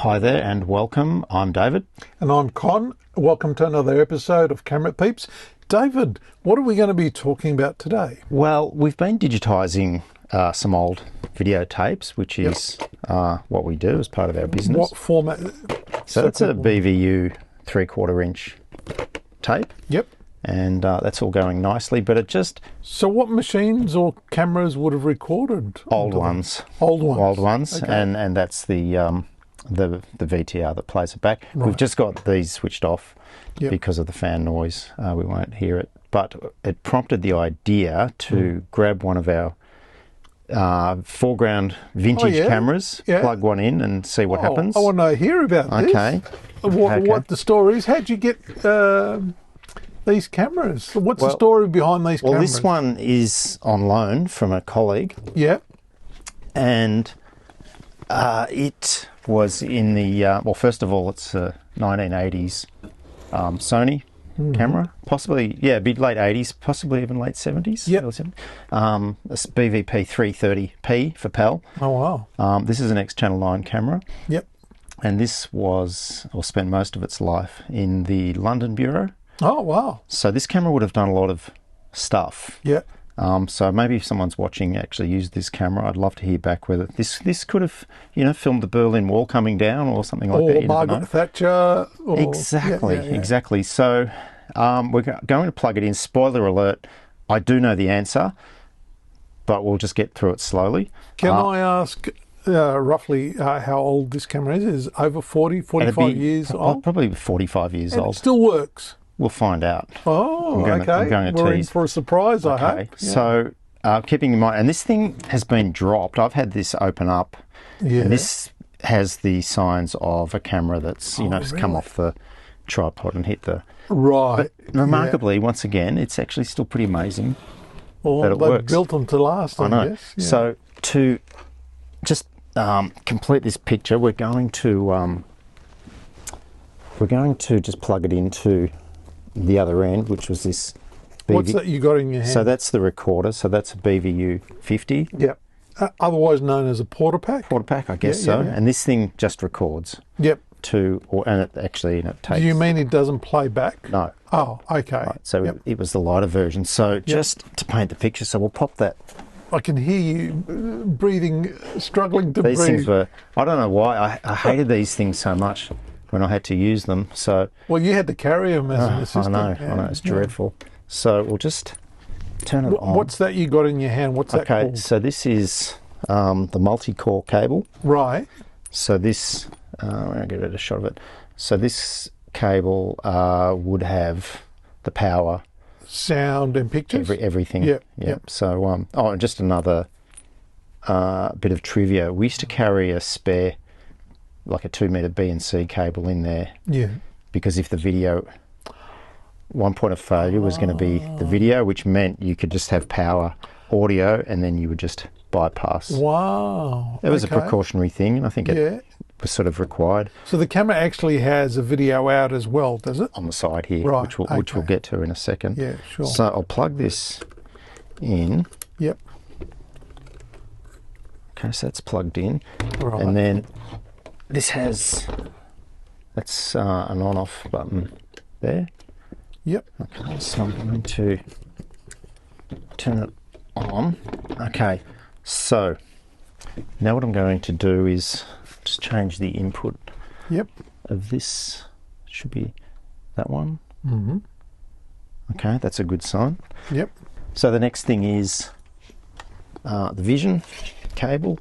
Hi there and welcome. I'm David. And I'm Con. Welcome to another episode of Camera Peeps. David, what are we going to be talking about today? Well, we've been digitising some old videotapes, which is what we do as part of our business. What format? So that's a BVU 3/4 inch tape. Yep. And that's all going nicely, but it just... So what machines or cameras would have recorded? Old ones. Old ones. Old ones, Okay. and that's the VTR that plays it back. Right. We've just got these switched off Yep. because of the fan noise. We won't hear it. But it prompted the idea to grab one of our foreground vintage cameras, plug one in and see what happens. I want to hear about this. Okay. What the story is. How'd you get these cameras? What's the story behind these cameras? Well, this one is on loan from a colleague. Yeah. And it was in the, well, first of all, it's a 1980s Sony camera, possibly, it'd be late 80s, possibly even late 70s. Yep. It's BVP330P for PAL. Oh, wow. This is an X-Channel 9 camera. Yep. And this was, or spent most of its life in the London Bureau. Oh, wow. So this camera would have done a lot of stuff. Yeah. So maybe if someone's watching actually used this camera, I'd love to hear back whether this could have, filmed the Berlin Wall coming down or something like that. Or Margaret Thatcher. Exactly. So we're going to plug it in. Spoiler alert, I do know the answer, but we'll just get through it slowly. Can I ask roughly how old this camera is? Is it over 40, 45 years old? Probably 45 years and old. It still works? We'll find out. Oh, I'm going to We're tease. in for a surprise, I hope. Yeah. So keeping in mind, and this thing has been dropped. I've had this open up. Yeah. And this has the signs of a camera that's, just come off the tripod and hit the... Right. But remarkably, once again, it's actually still pretty amazing that it they've works. built them to last, I know. guess. Yeah. So to just complete this picture, we're going to just plug it into the other end, which was this What's that you got in your hand? So that's the recorder. So that's a BVU 50. Yep. Otherwise known as a porta pack? Porta pack, I guess so. Yeah. And this thing just records. Yep. And it takes... Do you mean it doesn't play back? No. Oh, okay. Right, so it was the lighter version. So just to paint the picture, so we'll pop that. I can hear you breathing, struggling to breathe. These things were... I don't know why. I hated these things so much when I had to use them. So... Well, you had to carry them as an assistant. I know. It's dreadful. So we'll just turn it on. What's that you got in your hand? What's that called? Okay, so this is the multi-core cable. Right. So this... I'm going to get a shot of it. So this cable would have the power... Sound and pictures? Everything. Yep. So, and just another bit of trivia. We used to carry a spare, like a 2 metre B and C cable in there. Yeah. Because if the video... One point of failure was going to be the video, which meant you could just have power audio and then you would just bypass. Wow. It was a precautionary thing, and I think it was sort of required. So the camera actually has a video out as well, does it? On the side here, right. which we'll get to in a second. Yeah, sure. So I'll plug this in. Yep. Okay, so that's plugged in. Right. And then this has, that's an on-off button there. Yep. Okay, so I'm going to turn it on. Okay, so now what I'm going to do is just change the input of this. Should be that one. Mm-hmm. Okay, that's a good sign. Yep. So the next thing is the vision cable.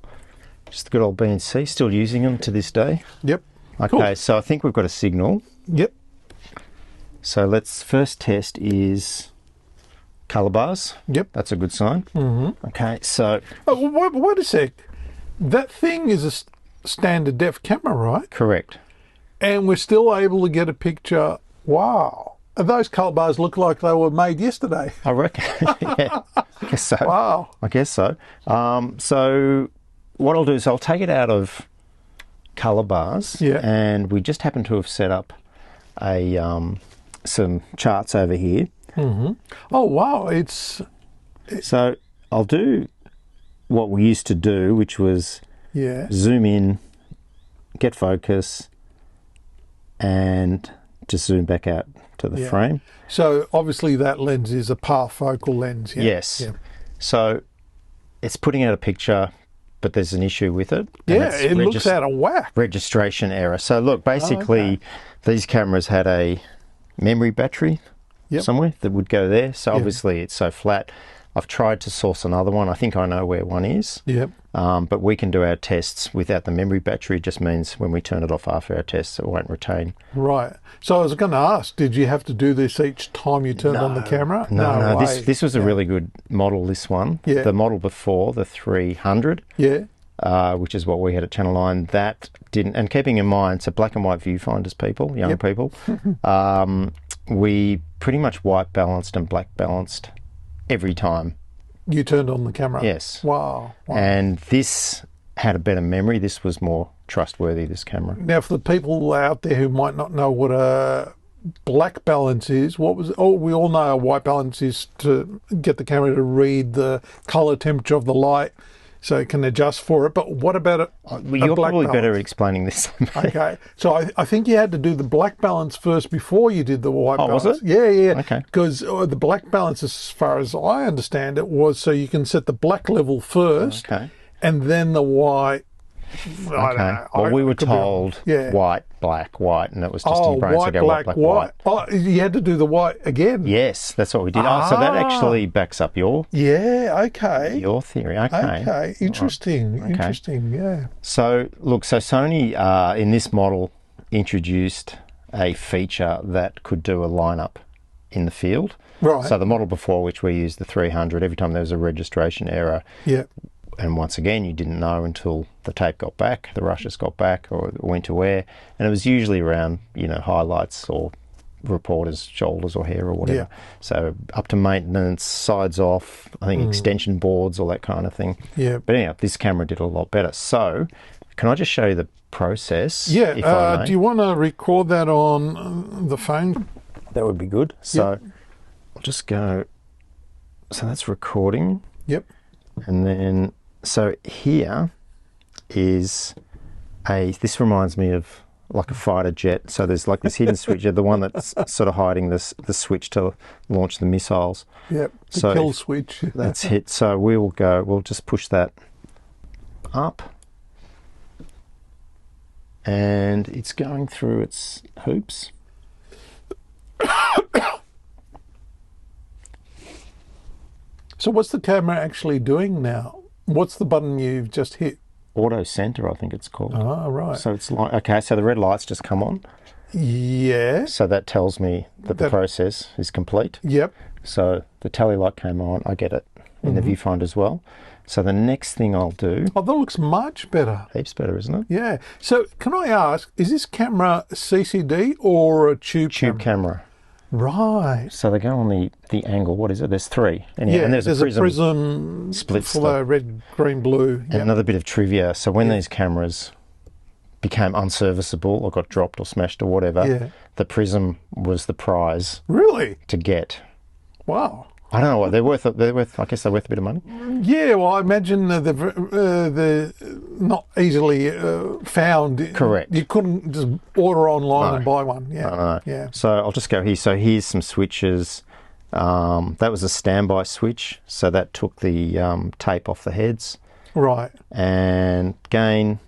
Just the good old BNC, still using them to this day. Yep. Okay, cool. So I think we've got a signal. Yep. So let's first test is colour bars. Yep. That's a good sign. Mm-hmm. Okay, so... Oh, wait a sec. That thing is a standard def camera, right? Correct. And we're still able to get a picture. Wow. And those colour bars look like they were made yesterday. I reckon. Yeah, I guess so. Wow. I guess so. So what I'll do is I'll take it out of colour bars. Yeah. And we just happen to have set up a... some charts over here. Mm-hmm. Oh wow! So I'll do what we used to do, which was zoom in get focus, and just zoom back out to the frame. So obviously that lens is a parfocal lens. Yeah? Yes. Yeah. So it's putting out a picture, but there's an issue with it. Yeah, it looks out of whack. Registration error. So look, basically these cameras had a memory battery somewhere that would go there. So obviously it's so flat. I've tried to source another one. I think I know where one is. Yep. But we can do our tests without the memory battery. It just means when we turn it off after our tests, it won't retain. Right. So I was going to ask, did you have to do this each time you turned on the camera? No. This was a really good model, this one. Yeah. The model before, the 300, which is what we had at Channel 9, that didn't. And keeping in mind, so black and white viewfinders people, young people, we pretty much white balanced and black balanced every time you turned on the camera. Yes. Wow. And this had a better memory. This was more trustworthy, this camera. Now, for the people out there who might not know what a black balance is, what was? Oh, we all know a white balance is to get the camera to read the color temperature of the light, so it can adjust for it. But what about it? You're probably better at explaining this. Okay, so I think you had to do the black balance first before you did the white balance. Was it? Yeah. Okay. Because the black balance, as far as I understand it, was so you can set the black level first, and then the white. Well, we were told white, black, white, and it was just in your brain. White, so black, white. Oh, you had to do the white again. Yes, that's what we did. So that actually backs up your theory. Okay. Interesting. Right. Interesting. Yeah. So look, Sony in this model introduced a feature that could do a lineup in the field. Right. So the model before, which we used, the 300, every time there was a registration error. Yeah. And once again, you didn't know until the tape got back, the rushes got back, or it went to air. And it was usually around, highlights or reporters' shoulders or hair or whatever. Yeah. So up to maintenance, sides off, I think extension boards, all that kind of thing. Yeah. But anyhow, this camera did a lot better. So can I just show you the process? Yeah. If I may? Do you want to record that on the phone? That would be good. So I'll just go. So that's recording. Yep. And then... So here is this reminds me of like a fighter jet. So there's like this hidden switch, the one that's sort of hiding the switch to launch the missiles. Yep, the kill switch. That's it. So we'll just push that up. And it's going through its hoops. So what's the camera actually doing now? What's the button you've just hit? Auto center, I think it's called. Oh, right. So it's like, so the red light's just come on. Yeah. So that tells me that the process is complete. Yep. So the tally light came on, I get it in the viewfinder as well. So the next thing I'll do... Oh, that looks much better. Heaps better, isn't it? Yeah. So can I ask, is this camera CCD or a tube camera? Right. So they go on the angle. What is it? There's three. And and there's a prism splits for red, green, blue. And another bit of trivia. So when these cameras became unserviceable or got dropped or smashed or whatever, the prism was the prize. Really? To get. Wow. I don't know what they're worth. I guess they're worth a bit of money. Yeah, well, I imagine they're not easily found. Correct. You couldn't just order online and buy one. Yeah. No. Yeah. So I'll just go here. So here's some switches. That was a standby switch. So that took the tape off the heads. Right. And gain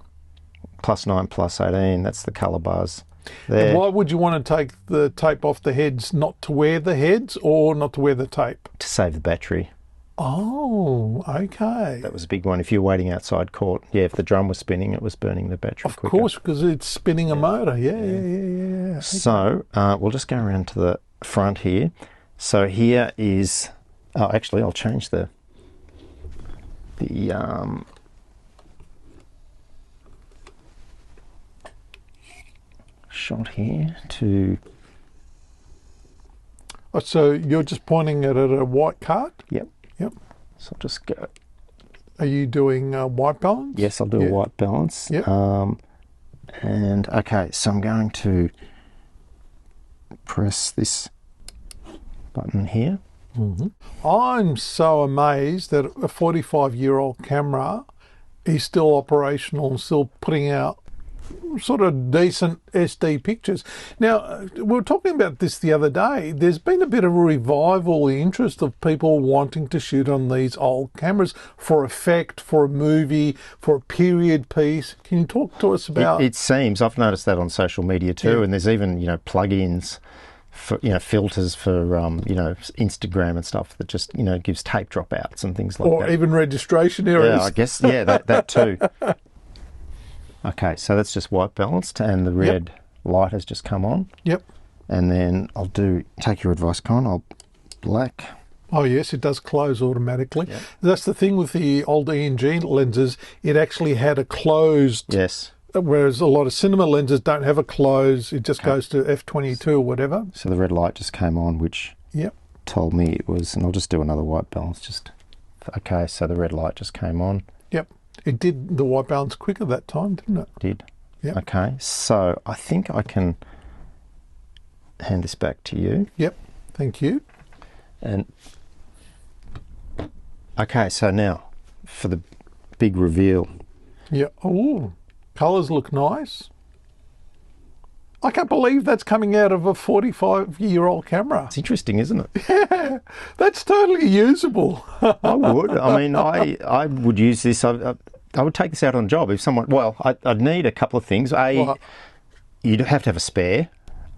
+9, +18. That's the colour bars. There. And why would you want to take the tape off the heads? Not to wear the heads or not to wear the tape? To save the battery. Oh, okay. That was a big one. If you're waiting outside court, if the drum was spinning, it was burning the battery quicker. Of course, because it's spinning a motor. Yeah. Okay. So we'll just go around to the front here. So here is... Oh, actually, I'll change the shot here to... Oh, so you're just pointing it at a white card? Yep. Yep. So I'll just go... Are you doing white balance? Yes, I'll do a white balance. Yep. And, okay, so I'm going to press this button here. I'm so amazed that a 45-year-old camera is still operational and still putting out sort of decent SD pictures. Now, we were talking about this the other day. There's been a bit of a revival, the interest of people wanting to shoot on these old cameras for effect, for a movie, for a period piece. Can you talk to us about... It seems, I've noticed that on social media too, and there's even, plugins for, filters for, Instagram and stuff that just, gives tape dropouts and things like that. Or even registration errors. Yeah, I guess, that too. Okay, so that's just white balanced and the red light has just come on. Yep. And then I'll take your advice, Con, I'll black. Oh yes, it does close automatically. Yep. That's the thing with the old ENG lenses, it actually had a closed... Yes. Whereas a lot of cinema lenses don't have a close, it just goes to f22 or whatever. So the red light just came on, which told me it was, and I'll just do another white balance, okay, so the red light just came on. Yep. It did the white balance quicker that time, didn't it? Did. Yep. Okay, so I think I can hand this back to you. Yep, thank you. And okay, so now for the big reveal. Yeah. Oh, colours look nice. I can't believe that's coming out of a 45-year-old camera. It's interesting, isn't it? Yeah, that's totally usable. I would. I mean, I would use this. I would take this out on a job if someone. Well, I'd need a couple of things. You'd have to have a spare.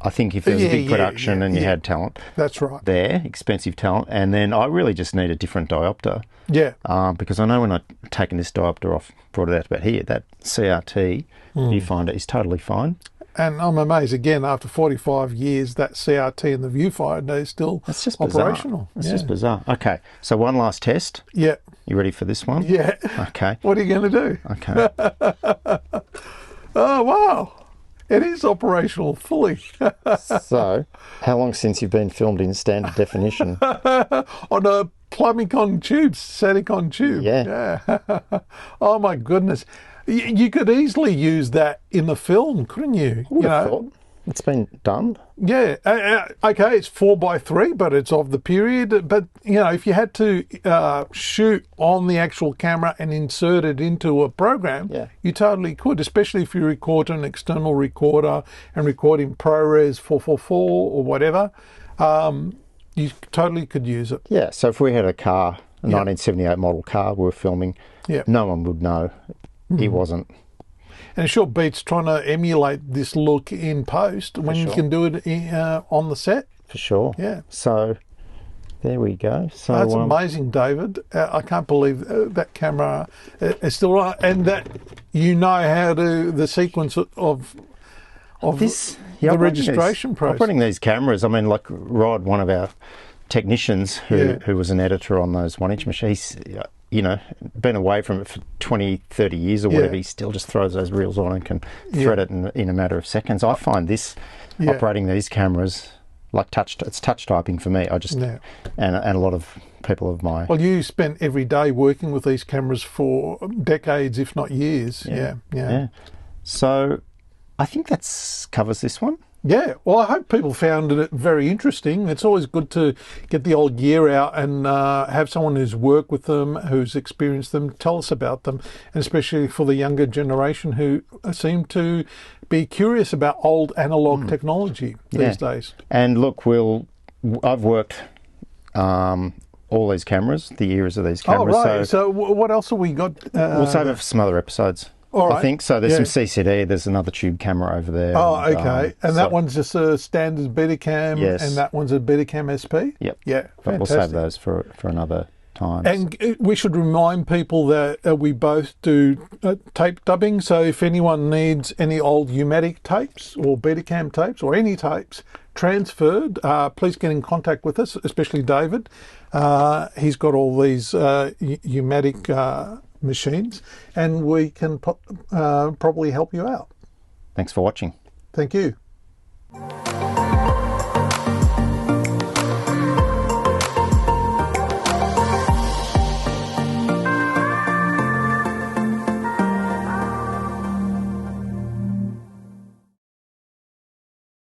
I think if there was a big production and you had talent, that's right. There, expensive talent, and then I really just need a different diopter. Yeah. Because I know when I've taken this diopter off, brought it out about here, that CRT viewfinder is totally fine. And I'm amazed again, after 45 years, that CRT and the viewfinder is still operational. It's just bizarre. Okay, so one last test. Yeah. You ready for this one? Yeah. Okay. What are you going to do? Okay. Oh, wow. It is operational fully. So, how long since you've been filmed in standard definition? On a Plumicon tube, Saticon tube. Yeah. Oh, my goodness. You could easily use that in the film, couldn't you? I would have thought. It's been done. Yeah. Okay, it's 4:3, but it's of the period. But, if you had to shoot on the actual camera and insert it into a program, you totally could, especially if you record an external recorder and record in ProRes 444 or whatever. You totally could use it. Yeah, so if we had a car, a 1978 model car we were filming, no one would know. He wasn't. And it sure beats trying to emulate this look in post when you can do it on the set. For sure. Yeah. So there we go. So that's amazing, David. I can't believe that camera is still right, and that how to the sequence of this the registration process. Operating these cameras. I mean, like Rod, one of our technicians who was an editor on those 1-inch machines. Been away from it for 20, 30 years or whatever, he still just throws those reels on and can thread it in a matter of seconds. I find this, operating these cameras, like it's touch typing for me. And a lot of people of my... Well, you spent every day working with these cameras for decades, if not years. Yeah. So I think that covers this one. Yeah, well, I hope people found it very interesting. It's always good to get the old gear out and have someone who's worked with them, who's experienced them, tell us about them, and especially for the younger generation who seem to be curious about old analog technology these days. And look, I've worked all these cameras, the eras of these cameras. Oh, right. So what else have we got? We'll save it for some other episodes. All right. I think so. There's some CCD. There's another tube camera over there. Oh, okay. And that one's just a standard Betacam, and that one's a Betacam SP? Yep. Yeah, but we'll save those for another time. And we should remind people that we both do tape dubbing, so if anyone needs any old U-matic tapes or Betacam tapes or any tapes transferred, please get in contact with us, especially David. He's got all these U-matic machines, and we can probably help you out. Thanks for watching. Thank you.